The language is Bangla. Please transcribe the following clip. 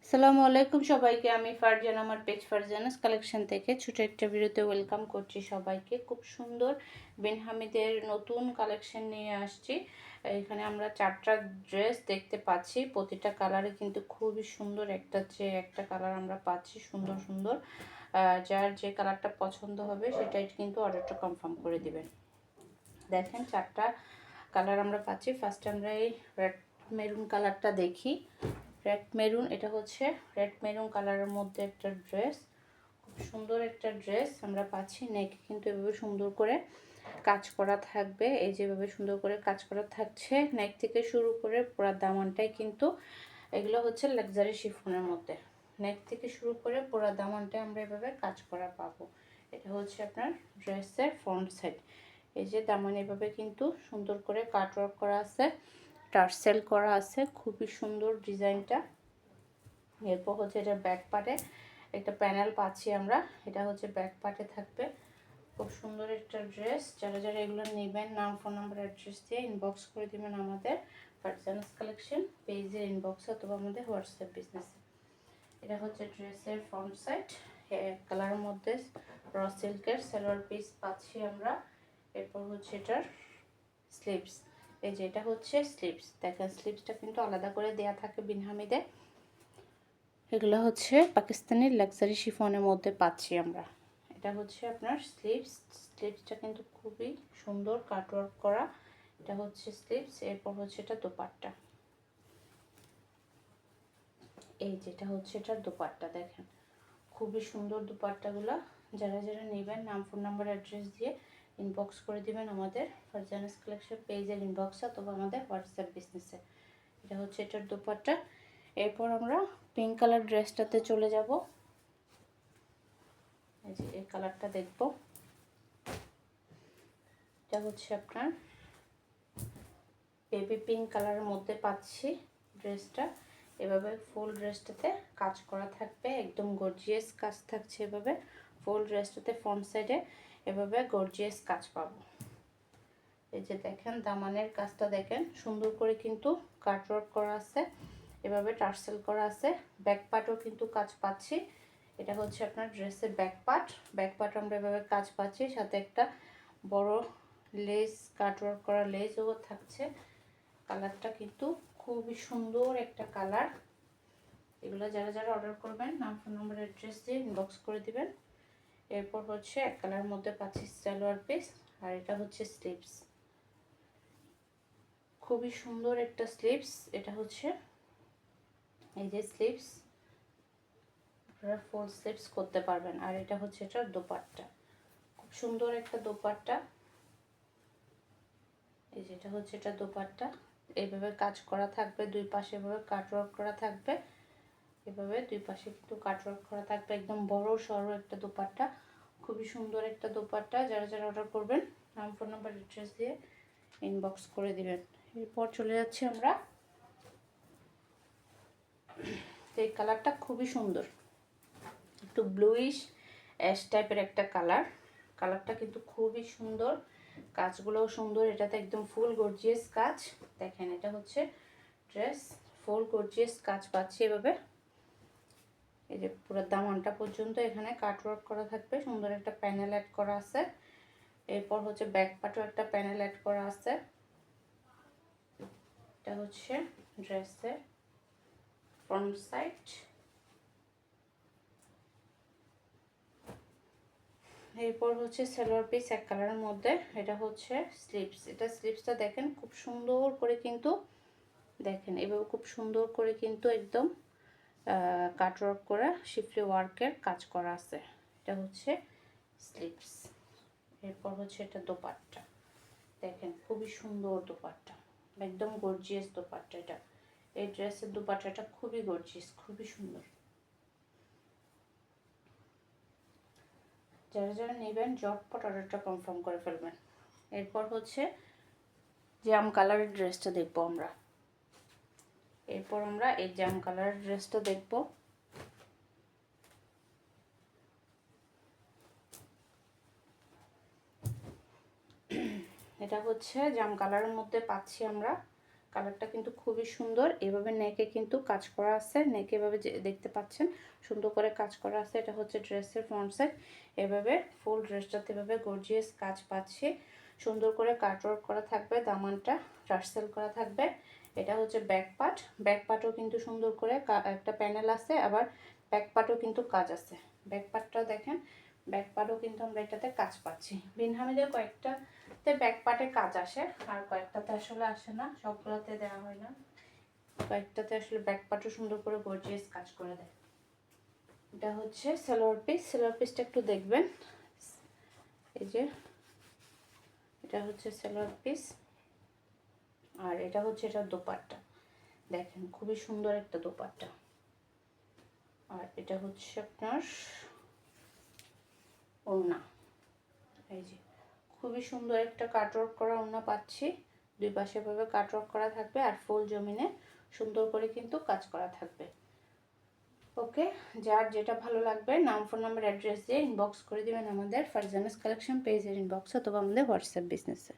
আসসালামু আলাইকুম সবাইকে। আমি ফারজান, আমার পেজ ফারজানাস কালেকশন থেকে ছোট একটা ভিডিওতে ওয়েলকাম করছি সবাইকে। খুব সুন্দর বিন হামিদের নতুন কালেকশন নিয়ে আসছি। এখানে আমরা 4টা ড্রেস দেখতে পাচ্ছি, প্রতিটা কালারে কিন্তু খুবই সুন্দর, একটা চেয়ে একটা কালার আমরা পাচ্ছি সুন্দর সুন্দর। যার যে কালারটা পছন্দ হবে সেটাই কিন্তু অর্ডারটা কনফার্ম করে দিবেন। দেখেন 4টা কালার আমরা পাচ্ছি। ফার্স্ট আমরা এই রেড মেরুন কালারটা দেখি। রেড মেরুন, এটা হচ্ছে রেড মেরুন কালারের মধ্যে একটা ড্রেস, খুব সুন্দর একটা ড্রেস আমরা পাচ্ছি। নেক কিন্তু এভাবে সুন্দর করে কাজ করা থাকবে, এই যেভাবে সুন্দর করে কাজ করা থাকছে নেক থেকে শুরু করে পুরো দামানটাই কিন্তু এগুলো হচ্ছে লাক্সারি শিফনের মধ্যে। নেক থেকে শুরু করে পুরো দামানটাই আমরা এভাবে কাজ করা পাবো। এটা হচ্ছে আপনার ড্রেসের ফ্রন্ট সাইড। এই যে দামান এভাবে কিন্তু সুন্দর করে কাটওয়ার্ক করা আছে, টার্সেল করা আছে, খুবই সুন্দর ডিজাইনটা। এরপর হচ্ছে এটা ব্যাক পার্টে একটা প্যানেল পাচ্ছি আমরা, এটা হচ্ছে ব্যাক পার্টে থাকবে। খুব সুন্দর একটা ড্রেস। যারা যারা এগুলো নেবেন নাম, ফোন নাম্বার, অ্যাড্রেস দিয়ে ইনবক্স করে দেবেন আমাদের ফারজানাস কালেকশন পেজের ইনবক্সে অথবা আমাদের হোয়াটসঅ্যাপ বিজনেসে। এটা হচ্ছে ড্রেসের ফ্রন্ট সাইড, কালারের মধ্যে র সিল্কের সালোয়ার পিস পাচ্ছি আমরা। এরপর হচ্ছে এটার স্লিভস, এই যে এটা হচ্ছে স্লিভস। দেখেন স্লিভসটা কিন্তু আলাদা করে দেয়া থাকে বিন হামিদে। এগুলো হচ্ছে পাকিস্তানি লাক্সারি শিফনের মধ্যে পাচ্ছি আমরা। এটা হচ্ছে আপনার স্লিভস। স্লিভসটা কিন্তু খুবই সুন্দর কাটওয়ার্ক করা। এটা হচ্ছে স্লিভস। এরপর হচ্ছে এটা দোপাট্টা, এই যেটা হচ্ছে এটার দোপাট্টা। দেখেন খুবই সুন্দর দোপাট্টাগুলো। যারা যারা নেবেন নাম, ফোন নাম্বার, অ্যাড্রেস দিয়ে ইনবক্স করে দিবেন আমাদের ফারজানাস কালেকশন পেজের ইনবক্সে অথবা আমাদের হোয়াটসঅ্যাপ বিজনেসে। এটা হচ্ছে এটার দোপাট্টা। এরপর আমরা পিঙ্ক কালার ড্রেসটাতে চলে যাব। এই যে এই কালারটা দেখব, এটা হচ্ছে আপনার বেবি পিঙ্ক কালারের মধ্যে পাচ্ছি ড্রেসটা। এভাবে ফুল ড্রেসটাতে কাজ করা থাকবে, একদম গর্জিয়াস কাজ থাকছে এভাবে ফুল ড্রেসটাতে। ফ্রন্ট সাইডে এভাবে গর্জিয়াস কাজ পাবো। এই যে দেখেন দামানের কাজটা দেখেন সুন্দর করে কিন্তু কাটওয়ার্ক করা আছে, এভাবে টার্সেল করা আছে। ব্যাক পার্টও কিন্তু কাজ পাচ্ছি। এটা হচ্ছে আপনার ড্রেসের ব্যাক পার্ট। ব্যাক পার্ট আমরা এভাবে কাজ পাচ্ছি, সাথে একটা বড় লেস কাটওয়ার্ক করা লেসও থাকছে। কালারটা কিন্তু খুবই সুন্দর একটা কালার। এগুলো যারা যারা অর্ডার করবেন নাম, ফোন নম্বর, অ্যাড্রেস দিয়ে ইনবক্স করে দিবেন। এরপর হচ্ছে এক কালার মধ্যে পাচ্ছি সালোয়ার পিস, আর এটা হচ্ছে স্লিভস। খুবই সুন্দর একটা স্লিভস। এটা হচ্ছে এই যে স্লিভস, আপনারা ফুল স্লিভস করতে পারবেন। আর এটা হচ্ছে এটার দোপাট্টা, খুব সুন্দর একটা দোপাট্টা। এই যেটা হচ্ছে এটা দোপাট্টা, এইভাবে কাজ করা থাকবে, দুই পাশে এভাবে কাটওয়ার্ক করা থাকবে। এভাবে দুই পাশে কিন্তু কাটওয়ার্ক করা থাকবে, একদম বড় সরো একটা দোপাট্টা, খুবই সুন্দর একটা দোপাট্টা। যারা যারা অর্ডার করবেন নাম, ফোন নাম্বার, অ্যাড্রেস দিয়ে ইনবক্স করে দিবেন। এরপর চলে যাচ্ছি আমরা, এই কালারটা খুবই সুন্দর, একটু ব্লুইশ অ্যাশ টাইপের একটা কালার। কালারটা কিন্তু খুবই সুন্দর, কাজগুলোও সুন্দর। এটাতে একদম ফুল গর্জিয়াস কাজ। দেখেন এটা হচ্ছে ড্রেস, ফুল গর্জিয়াস কাজ পাচ্ছি এভাবে। এই যে পুরো দামানটা পর্যন্ত এখানে কাটওয়ার্ক করা থাকবে, সুন্দর একটা প্যানেল অ্যাড করা আছে। এরপর হচ্ছে ব্যাক পার্টও একটা প্যানেল অ্যাড করা আছে। এটা হচ্ছে ড্রেসের ফ্রন্ট সাইড। এরপর হচ্ছে সালোয়ার পিস এক কালারের মধ্যে। এটা হচ্ছে স্লিভস। এটা স্লিভসটা দেখেন খুব সুন্দর করে কিন্তু, দেখেন এভাবে খুব সুন্দর করে কিন্তু একদম কাটওয়ার্ক করা শিফলি ওয়ার্কের কাজ করা আছে। এটা হচ্ছে স্লিভস। এরপর হচ্ছে এটা দোপাট্টা, দেখেন খুবই সুন্দর দোপাট্টা, একদম গর্জিয়াস দোপাট্টা। এটা এই ড্রেসের দোপাট্টাটা খুবই গর্জিয়াস, খুবই সুন্দর। যারা যারা নেবেন ঝটপট অর্ডারটা কনফার্ম করে ফেলবেন। এরপর হচ্ছে জাম কালারের ড্রেসটা দেখবো আমরা। এরপর আমরা এই জাম কালারের ড্রেসটা দেখব। এটা হচ্ছে জাম কালারের মধ্যে পাচ্ছি আমরা। কালারটা কিন্তু খুবই সুন্দর। এভাবে নেকে কিন্তু কাজ করা আছে, নেকে এভাবে দেখতে পাচ্ছেন সুন্দর করে কাজ করা আছে। এটা হচ্ছে ড্রেসের ফ্রন্ট সাইড। এভাবে ফুল ড্রেসটাতে এভাবে গর্জিয়াস কাজ পাচ্ছি, সুন্দর করে কাটওয়ার্ক করা থাকবে, দামানটা টার্সেল করা থাকবে। এটা হচ্ছে ব্যাক পার্ট, ব্যাক পার্টও কিন্তু সুন্দর করে একটা প্যানেল আছে, আবার ব্যাক পার্টও কিন্তু কাজ আছে। ব্যাক পার্টটাও দেখেন, ব্যাক পার্টও কিন্তু আমরা এটাতে কাজ পাচ্ছি। বিন হামিদের কয়েকটাতে ব্যাক পার্টে কাজ আসে, আর কয়েকটাতে আসলে আসে না, সবগুলোতে দেওয়া হয় না। কয়েকটাতে আসলে ব্যাক পার্টও সুন্দর করে গর্জিয়াস কাজ করে দেয়। এটা হচ্ছে সালোয়ার পিস, সালোয়ার পিসটা একটু দেখবেন। এই যে এটা হচ্ছে সালোয়ার পিস, আর এটা হচ্ছে এটা দোপাট্টা। দেখেন খুবই সুন্দর একটা দোপাট্টা। আর এটা হচ্ছে আপনার ওড়না। এই যে খুবই সুন্দর একটা কাটওয়ার্ক করা ওড়না পাচ্ছি, দুই পাশে ভাবে কাটওয়ার্ক করা থাকবে, আর ফুল জমিনে সুন্দর করে কিন্তু কাজ করা থাকবে। ওকে, যার যেটা ভালো লাগবে নাম, ফোন নাম্বার, অ্যাড্রেস দিয়ে ইনবক্স করে দিবেন আমাদের ফারজানাস কালেকশন পেজের ইনবক্স অথবা আমাদের হোয়াটসঅ্যাপ বিজনেসে।